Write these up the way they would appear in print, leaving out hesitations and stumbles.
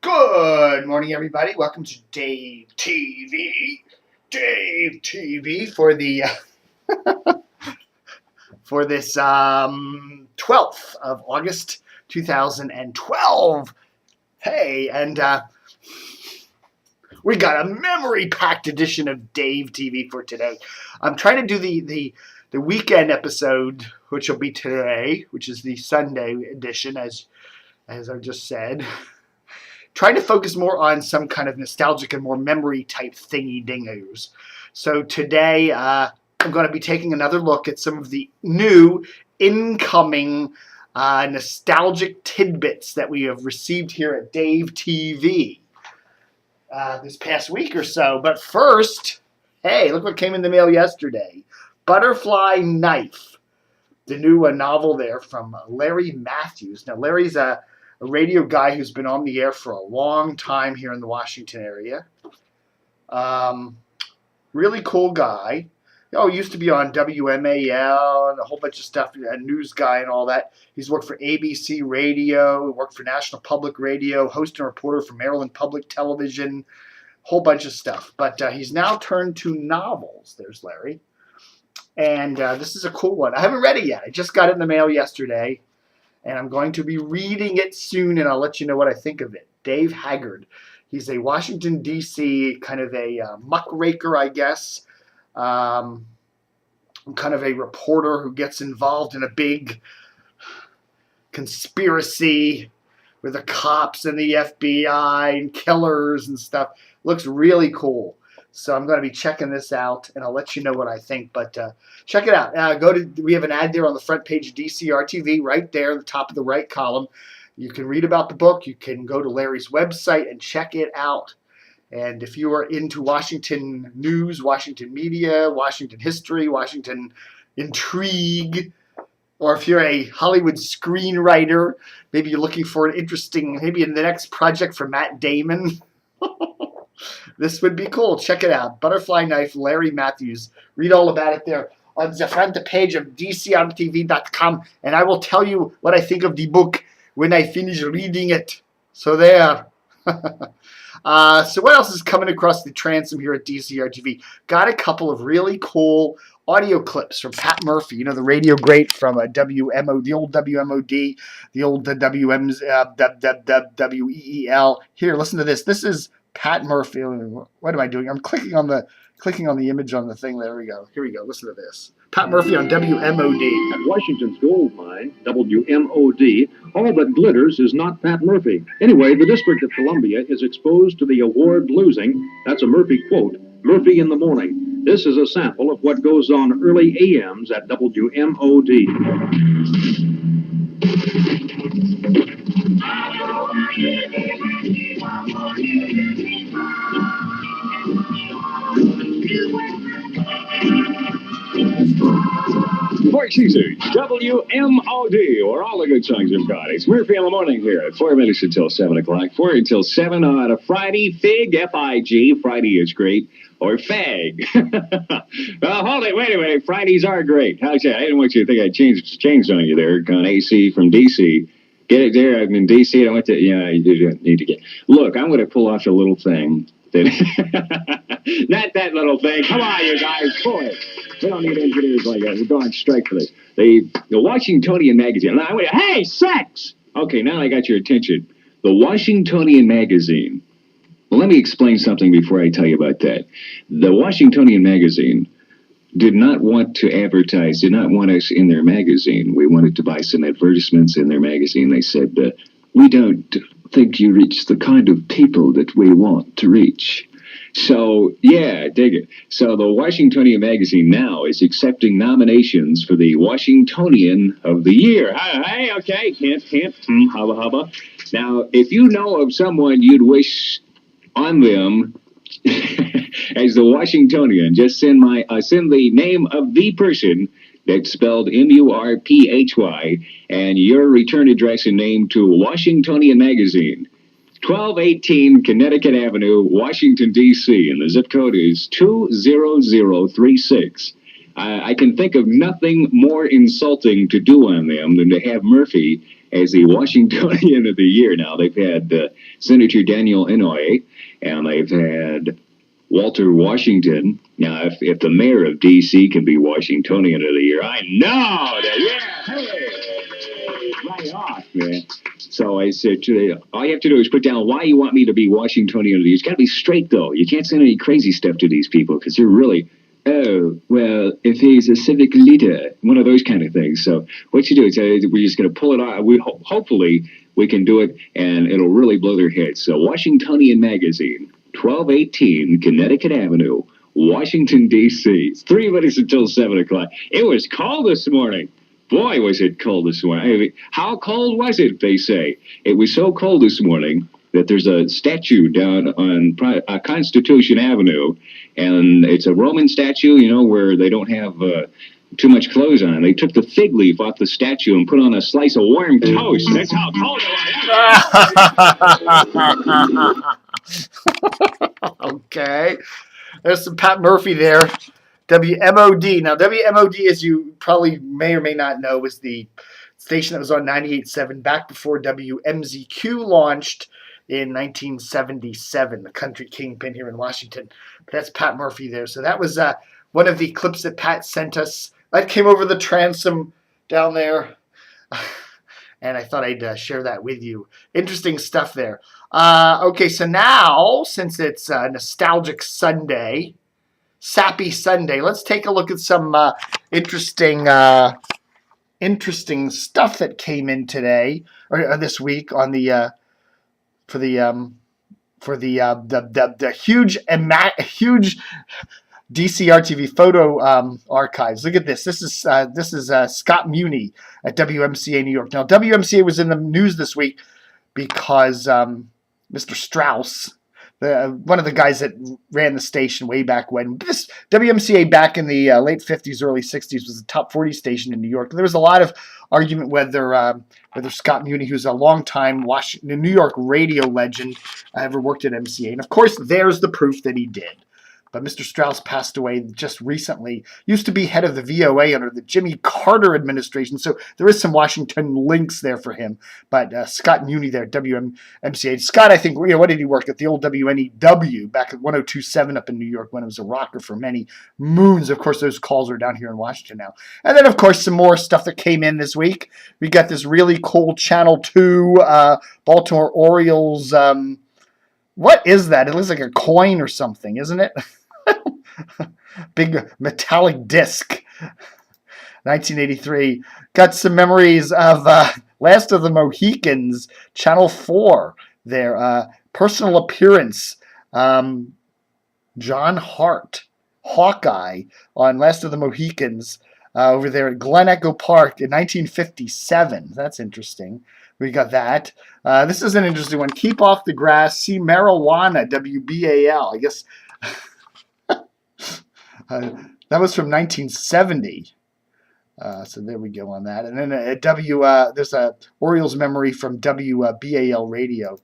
Good morning, everybody. Welcome to Dave TV. Dave TV for the for this 12th of August 2012. Hey, and we got a memory-packed edition of Dave TV for today. I'm trying to do the weekend episode, which will be today, which is the Sunday edition, as I just said. Trying to focus more on some kind of nostalgic and more memory type thingy dingos. So today I'm going to be taking another look at some of the new incoming nostalgic tidbits that we have received here at Dave TV this past week or so. But first, hey, look what came in the mail yesterday. Butterfly Knife, the new novel there from Larry Matthews. Now, Larry's a radio guy who's been on the air for a long time here in the Washington area. Really cool guy. Oh, he used to be on WMAL and a whole bunch of stuff, a news guy and all that. He's worked for ABC Radio, worked for National Public Radio, host and reporter for Maryland Public Television, whole bunch of stuff. But he's now turned to novels. There's Larry. And this is a cool one. I haven't read it yet. I just got it in the mail yesterday. And I'm going to be reading it soon, and I'll let you know what I think of it. Dave Haggard. He's a Washington, D.C. kind of a muckraker, I guess. Kind of a reporter who gets involved in a big conspiracy with the cops and the FBI and killers and stuff. Looks really cool. So I'm going to be checking this out, and I'll let you know what I think. But check it out. We have an ad there on the front page of DCR TV, right there, the top of the right column. You can read about the book. You can go to Larry's website and check it out. And if you are into Washington news, Washington media, Washington history, Washington intrigue, or if you're a Hollywood screenwriter, maybe you're looking for an interesting, maybe in the next project for Matt Damon. This would be cool. Check it out. Butterfly Knife, Larry Matthews. Read all about it there on the front page of DCRTV.com, and I will tell you what I think of the book when I finish reading it. So there. So what else is coming across the transom here at DCRTV? Got a couple of really cool audio clips from Pat Murphy, the radio great from WMOD, the old WMOD, the old WEEL. Here, listen to this. This is Pat Murphy. What am I doing? I'm clicking on the image on the thing. There we go. Here we go. Listen to this. Pat Murphy on WMOD. At Washington's gold mine, WMOD, all that glitters is not Pat Murphy. Anyway, the District of Columbia is exposed to the award losing, that's a Murphy quote, Murphy in the morning. This is a sample of what goes on early AMs at WMOD. For Caesars, WMOD, or all the good songs you've got. It's Murphy in the morning here at 4 minutes until 7 o'clock. 4 until 7 on a Friday. Fig, F-I-G. Friday is great. Or fag. Well, hold it. Wait a minute. Fridays are great. How's that? I didn't want you to think I changed on you there. Gone AC from D.C. Get it there. I'm in D.C. I went to, you need to get. Look, I'm going to pull off a little thing. Not that little thing. Come on, you guys. Boy, we don't need engineers like that. We're going on strike for this. The Washingtonian Magazine. Now, wait, hey, sex! Okay, now I got your attention. The Washingtonian Magazine. Well, let me explain something before I tell you about that. The Washingtonian Magazine did not want to advertise, did not want us in their magazine. We wanted to buy some advertisements in their magazine. They said, we don't think you reach the kind of people that we want to reach. So, yeah, dig it. So the Washingtonian Magazine now is accepting nominations for the Washingtonian of the Year. Hey, okay, hint, hubba, hubba. Now, if you know of someone you'd wish on them as the Washingtonian, just send the name of the person, that's spelled M-U-R-P-H-Y, and your return address and name to Washingtonian Magazine, 1218 Connecticut Avenue, Washington, D.C., and the zip code is 20036. I can think of nothing more insulting to do on them than to have Murphy as the Washingtonian of the Year. Now, they've had Senator Daniel Inouye, and they've had Walter Washington. Now, if the mayor of D.C. can be Washingtonian of the Year, I know that, yeah, hey, right off, man. So I said, all you have to do is put down why you want me to be Washingtonian of the Year. It's got to be straight, though. You can't send any crazy stuff to these people because they're really, oh, well, if he's a civic leader, one of those kind of things. So what you do is we're just going to pull it off. Hopefully we can do it, and it'll really blow their heads. So Washingtonian Magazine, 1218 Connecticut Avenue, Washington, D.C. It's 3 minutes until 7 o'clock. It was cold this morning. Boy, was it cold this morning. I mean, how cold was it, they say? It was so cold this morning that there's a statue down on Constitution Avenue, and it's a Roman statue, you know, where they don't have too much clothes on. They took the fig leaf off the statue and put on a slice of warm toast. That's how cold it was. Okay. There's some Pat Murphy there. WMOD. Now, WMOD, as you probably may or may not know, was the station that was on 98.7 back before WMZQ launched in 1977, the country kingpin here in Washington. But that's Pat Murphy there. So that was one of the clips that Pat sent us. That came over the transom down there. And I thought I'd share that with you. Interesting stuff there. Okay, so now, since it's Nostalgic Sunday, Sappy Sunday, let's take a look at some interesting stuff that came in today or this week on the for the huge DCR-TV photo archives. Look at this. This is Scott Muni at WMCA New York. Now, WMCA was in the news this week because Mr. Strauss, one of the guys that ran the station way back when. This WMCA back in the late 50s, early 60s was a top 40 station in New York. There was a lot of argument whether Scott Muni, who's a longtime New York radio legend, ever worked at MCA. And, of course, there's the proof that he did. But Mr. Strauss passed away just recently. Used to be head of the VOA under the Jimmy Carter administration, so there is some Washington links there for him. But Scott Muni there at WMCA. Scott, I think, what did he work at? The old WNEW back at 102.7 up in New York when it was a rocker for many moons. Of course, those calls are down here in Washington now. And then, of course, some more stuff that came in this week. We got this really cool Channel 2 Baltimore Orioles. What is that? It looks like a coin or something, isn't it? Big metallic disc. 1983. Got some memories of Last of the Mohicans, Channel 4. Their personal appearance. John Hart, Hawkeye, on Last of the Mohicans over there at Glen Echo Park in 1957. That's interesting. We got that. This is an interesting one. Keep off the grass. See marijuana. WBAL. I guess that was from 1970. So there we go on that. And then there's a Orioles memory from WBAL radio.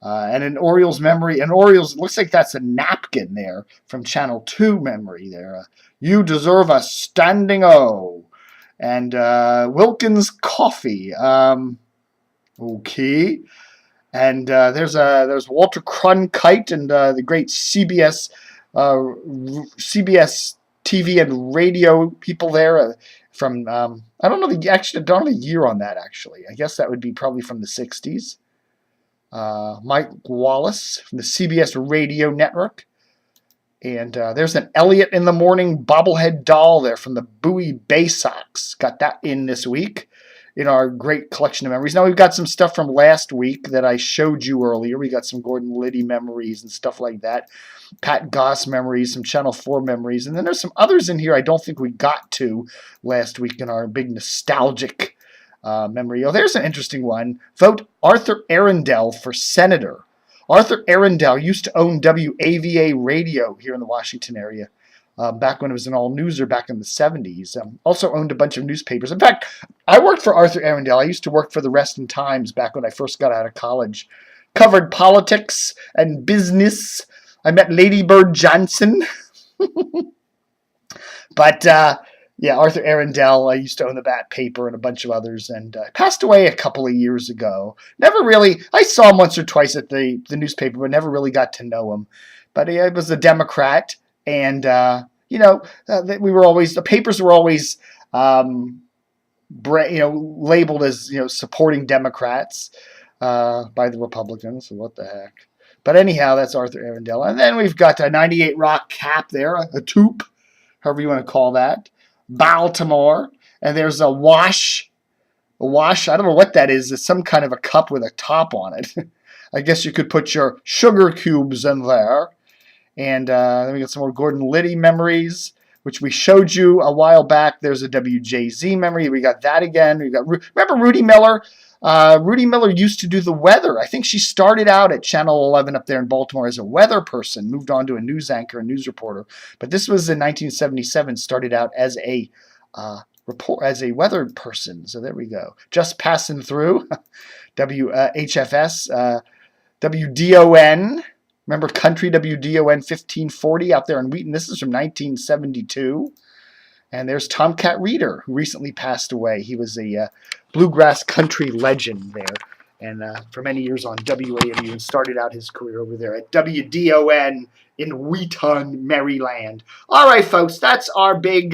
And an Orioles memory. And Orioles, looks like that's a napkin there from Channel 2 memory there. You deserve a standing O. And Wilkins Coffee. Okay. And there's Walter Cronkite and the great CBS TV and radio people there from I don't know the year on that actually. I guess that would be probably from the 60s. Mike Wallace from the CBS Radio Network. And there's an Elliot in the Morning bobblehead doll there from the Bowie Bay Sox. Got that in this week in our great collection of memories. Now, we've got some stuff from last week that I showed you earlier. We got some Gordon Liddy memories and stuff like that. Pat Goss memories, some Channel 4 memories. And then there's some others in here I don't think we got to last week in our big nostalgic memory. Oh, there's an interesting one. Vote Arthur Arundel for senator. Arthur Arundel used to own WAVA radio here in the Washington area. Back when it was an all-newser back in the 70s. Also owned a bunch of newspapers. In fact, I worked for Arthur Arundel. I used to work for the Reston Times back when I first got out of college. Covered politics and business. I met Lady Bird Johnson. But Yeah, Arthur Arundel. I used to own the Bat paper and a bunch of others, and passed away a couple of years ago. Never really. I saw him once or twice at the newspaper, but never really got to know him. But he was a Democrat, and we were always the papers were always labeled as supporting Democrats by the Republicans. So what the heck? But anyhow, that's Arthur Arundel, and then we've got a '98 rock cap there, a toop, however you want to call that. Baltimore, and there's a wash. I don't know what that is. It's some kind of a cup with a top on it. I guess you could put your sugar cubes in there. And then we got some more Gordon Liddy memories, which we showed you a while back. There's a WJZ memory. We got that again. Remember Rudy Miller? Rudy Miller used to do the weather. I think she started out at Channel 11 up there in Baltimore as a weather person, moved on to a news anchor, a news reporter. But this was in 1977, started out as a weather person. So there we go. Just passing through. WHFS, WDON. Remember Country WDON 1540 out there in Wheaton? This is from 1972. And there's Tomcat Reeder, who recently passed away. He was a bluegrass country legend there, and for many years on WAMU, and started out his career over there at WDON in Wheaton, Maryland. All right, folks, that's our big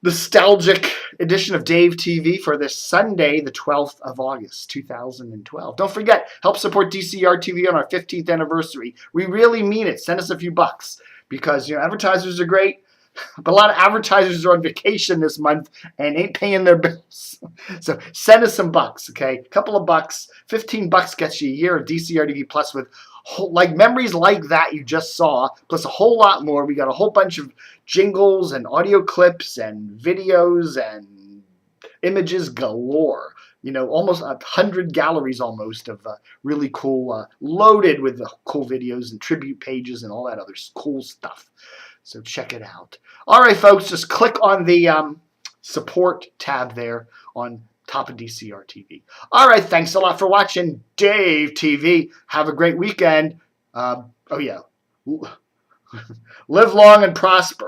nostalgic edition of Dave TV for this Sunday, the 12th of August, 2012. Don't forget, help support DCR TV on our 15th anniversary. We really mean it. Send us a few bucks, because advertisers are great. But a lot of advertisers are on vacation this month and ain't paying their bills. So send us some bucks, okay? A couple of bucks. 15 bucks gets you a year of DCR TV Plus with memories like that you just saw, plus a whole lot more. We got a whole bunch of jingles and audio clips and videos and images galore. Almost 100 galleries almost of really cool, loaded with cool videos and tribute pages and all that other cool stuff. So check it out. All right, folks, just click on the support tab there on top of DCR TV. All right, thanks a lot for watching Dave TV. Have a great weekend. Live long and prosper.